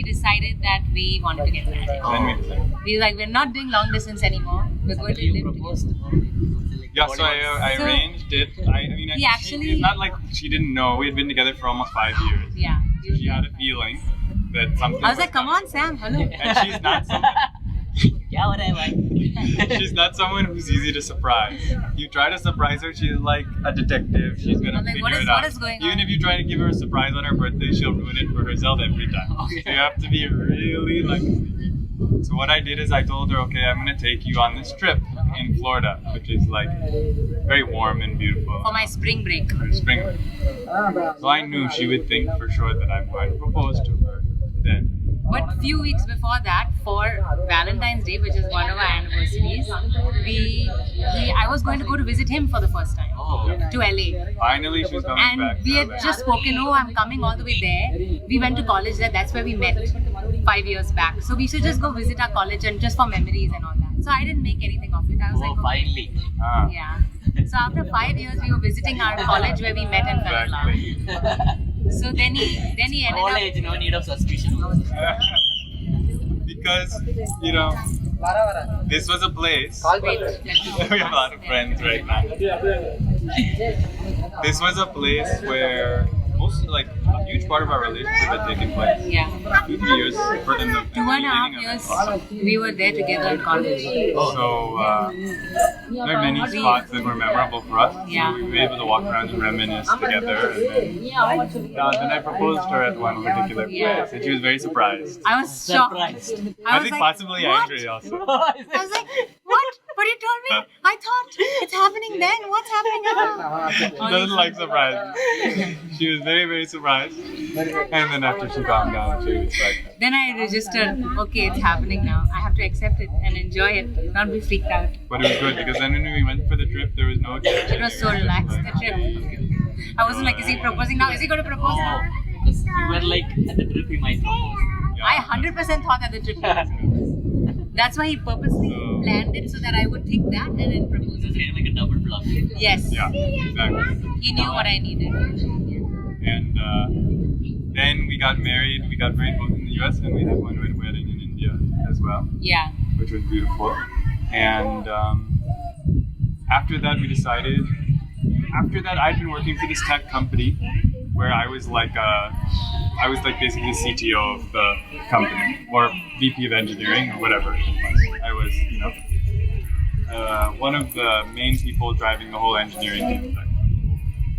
we decided that we wanted to get married. Then we decided. We were like, we're not doing long distance anymore. We're going to live together. Yeah, so I So- arranged it. I mean, He actually- it's not like she didn't know. We had been together for almost 5 years. Yeah. So she had a feeling that something. I was like, come on, Sam, hello. And she's not someone. Yeah, whatever. She's not someone who's easy to surprise. You try to surprise her, she's like a detective. She's gonna I'm like, figure what is- it out. what is going Even on? if you try to give her a surprise on her birthday, she'll ruin it for herself every time. Okay. So you have to be really like. So what I did is I told her, okay, I'm gonna take you on this trip in Florida, which is like very warm and beautiful. For my spring break. For spring. So I knew she would think for sure that I'm going to propose to her then. But few weeks before that, for Valentine's Day, which is one of our anniversaries, I was going to go to visit him for the first time Oh. to LA. Finally, she's coming And back. we to had LA. just spoken, oh, I'm coming all the way there. We went to college there, that's where we met 5 years back. So we should just go visit our college and just for memories and all that. So I didn't make anything of it. I was Oh, like, okay. finally. Ah, Yeah. So after 5 years, we were visiting our college where we met and fell in love. exactly. So then he ended College, no need of suspicion. Because, you know, this was a place. up. Wait, We have a lot of friends right now. This was a place where most, like, a huge part of our relationship had taken place. yeah. 2-3 years for in the 2.5 beginning years of we were there together in college. it. So there are many spots that were memorable for us. Yeah. So we were able to walk around and reminisce together. And then I proposed to her at one particular Yeah. place, and she was very surprised. I was shocked. Surprised. I was think like, possibly what? angry also. I was like, what? What you told me? I thought it's happening then. What's happening now? She doesn't like surprises. She was very, very surprised. And then after she calmed down, she was like, Then I registered, okay, it's happening now. I have to accept it and enjoy it, not be freaked out. but it was good because then when we went for the trip, there was no tension. It was so relaxed, the trip. I wasn't like, is he proposing now? Is he going to propose now? Because you were like, at the trip he might propose. I 100% thought that the trip was. That's why he purposely planned it so that I would think that and then propose. It's kind of like a double bluff. Yes. Yeah, exactly. He knew what I needed. And then we got married. We got married both in the US and we had one wedding in India as well, Yeah. which was beautiful. And after that, we decided. After that, I'd been working for this tech company where I was like basically CTO of the company or VP of engineering or whatever it was. I was, you know, one of the main people driving the whole engineering team.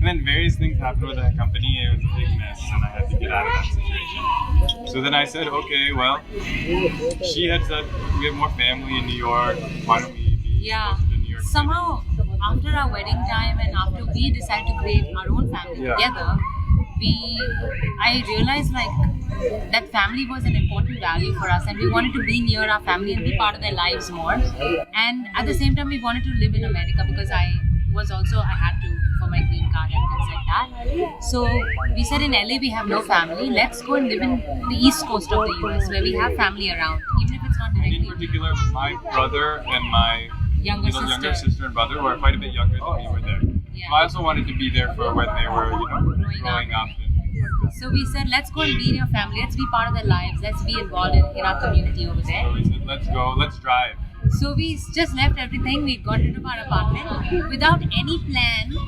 And then various things happened with that company. It was a big mess, and I had to get out of that situation. So then I said, okay, well, she had said we have more family in New York. Why don't we be Yeah. closer to New York City? Somehow, after our wedding time and after we decided to create our own family Yeah. together, I realized like that family was an important value for us and we wanted to be near our family and be part of their lives more. And at the same time, we wanted to live in America because I had to for my green card and things like that. So we said in LA we have no family. Let's go and live in the east coast of the US where we have family around, even if it's not In directly particular, my brother and my younger younger sister. sister and brother, who are quite a bit younger than me, were there. Yeah. So I also wanted to be there for when they were, growing up. So we said, let's go and be in your family. Let's be part of their lives. Let's be involved in our community over So there. we said, let's go, let's drive. So we just left everything. We got rid of our apartment without any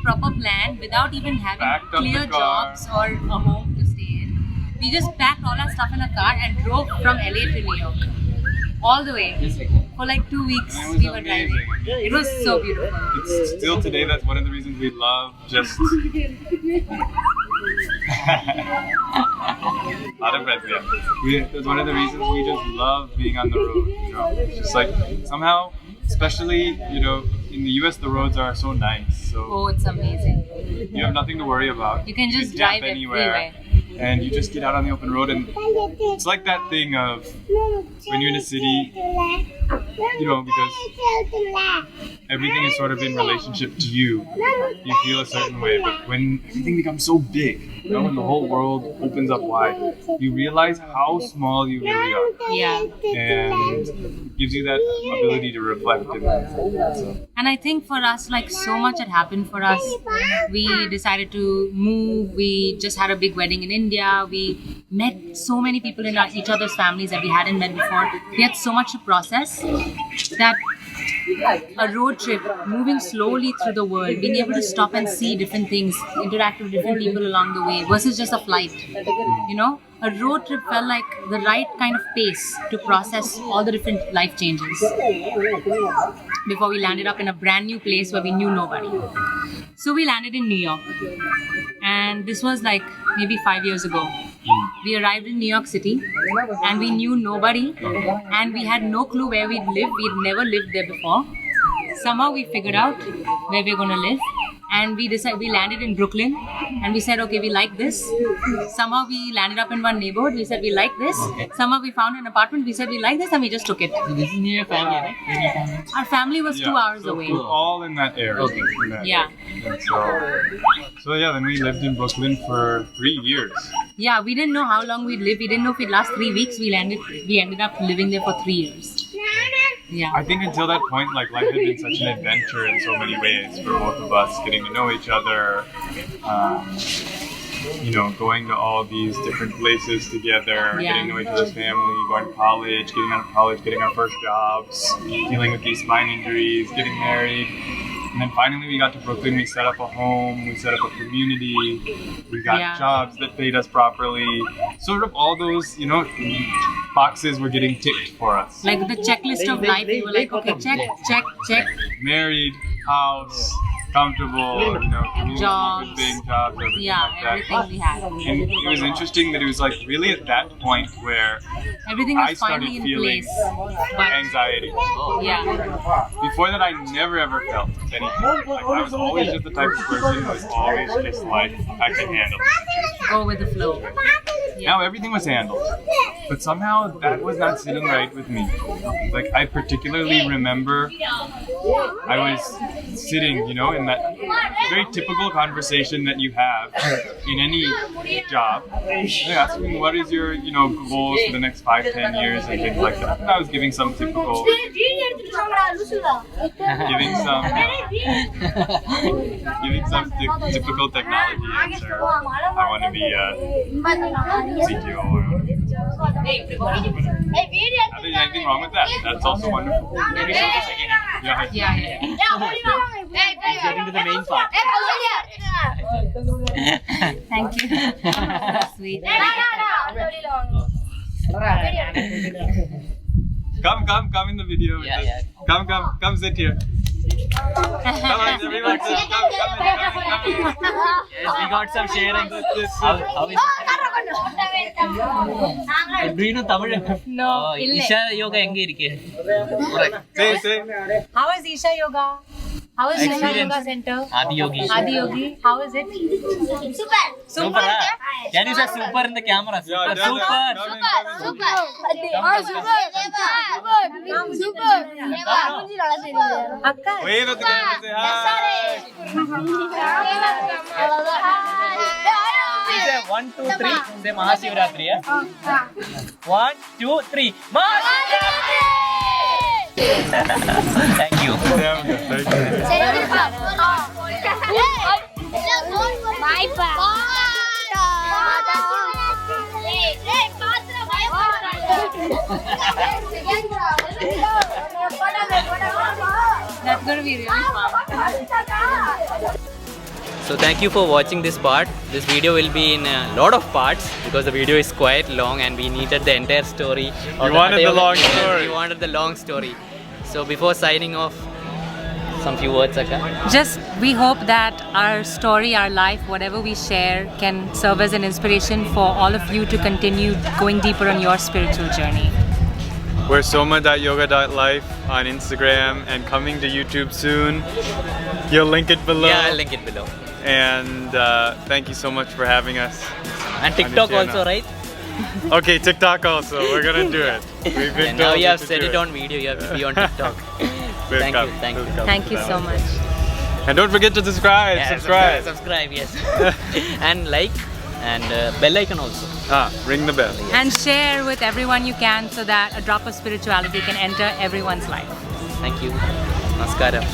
proper plan, without even having Packed up clear the car. jobs or a home to stay in. We just packed all our stuff in a car and drove from LA to New York. All the way. Just like For like 2 weeks And it was we were amazing. driving. It was so beautiful. It's still today, that's one of the reasons we love just... lot of friends, yeah. That's one of the reasons we just love being on the road, It's just like, somehow, especially, in the US, the roads are so nice. So Oh, it's amazing. you have nothing to worry about. You can just camp drive everywhere. And you just get out on the open road, and it's like that thing of when you're in a city, because everything is sort of in relationship to you. You feel a certain way, but when everything becomes so big, when the whole world opens up wide, you realize how small you really are, Yeah. and it gives you that ability to reflect. And I think for us, like so much had happened for us. We decided to move. We just had a big wedding in India. We met so many people in each other's families that we hadn't met before. We had so much to process that a road trip, moving slowly through the world, being able to stop and see different things, interact with different people along the way versus just a flight. You know, a road trip felt like the right kind of pace to process all the different life changes before we landed up in a brand new place where we knew nobody. So we landed in New York, and this was like maybe 5 years ago. We arrived in New York City and we knew nobody and we had no clue where we'd live. We'd never lived there before. Somehow we figured out where we're going to live, and we landed in Brooklyn, and we said, okay, we like this. Somehow we landed up in one neighborhood. We said we like this. Somehow we found an apartment. We said we like this, and we just took it. So this is near your family, right? Where is your family? Our family was 2 hours away. We're all in that area. Okay. In that Yeah. area. So yeah, then we lived in Brooklyn for 3 years. Yeah, we didn't know how long we'd live. We didn't know if we'd last 3 weeks. We ended up living there for 3 years. Yeah. I think until that point, like life had been such an adventure in so many ways for both of us, getting to know each other, going to all these different places together, Yeah. getting to know each other's family, going to college, getting out of college, getting our first jobs, dealing with these spine injuries, getting married. And then finally we got to Brooklyn, we set up a home, we set up a community, we got Yeah. jobs that paid us properly. Sort of all those, boxes were getting ticked for us. Like the checklist of life, we were like, okay, check. Married, house, comfortable, community, Jobs. good paying jobs, everything Yeah, like that. everything we had. And it was interesting that it was like really at that point where Everything I was started finally in feeling place. But anxiety. yeah, Before that, I never ever felt anything. Like I was always just the type of person who was always just like, I can handle it. go with the flow. Now everything was handled, but somehow that was not sitting right with me. Like I particularly remember I was sitting, in that very typical conversation that you have in any job. They ask me, what is your, goals for the next 5-10 years and things like that. And I was giving some typical, typical technology answer. I want to be a CTO or there's anything wrong with that. That's also wonderful. Maybe show this again. Yeah. Getting to the main part. Thank you. Sweet. Come in the video with us. Yeah. Come sit here. Come on, everyone, come in. Yes, we got some sharing. How is Do you know Tamil? No, Isha yoga எங்க இருக்கு? Say. How is Isha Yoga? How is Isha Experience. Yoga Center? Adi Yogi. Adi Yogi, how is it? Super. Can you say super in the camera? Super. Yeah, Super. Akka. Wave at the camera, say hi. Say 1, 2, 3. Say Mahashivratri. 1, 2, 3. Mahashivratri! Thank you. That's going to be really fun. So thank you for watching this part. This video will be in a lot of parts because the video is quite long and we needed the entire story. You wanted the long story. We wanted the long story. So before signing off, some few words, Akka. Just we hope that our story, our life, whatever we share can serve as an inspiration for all of you to continue going deeper on your spiritual journey. We're Soma.Yoga.Life on Instagram and coming to YouTube soon. You'll link it below. Yeah, I'll link it below. And thank you so much for having us. And TikTok channel. also, right? Okay, TikTok also. We're gonna do it. We've been And now told you have to said do it on video, you have to be on TikTok. Thank you, thank you. Thank you so much. And don't forget to subscribe. Yeah, subscribe. subscribe, yes. And like and bell icon also. Ring the bell. And share with everyone you can so that a drop of spirituality can enter everyone's life. Thank you. Namaskaram.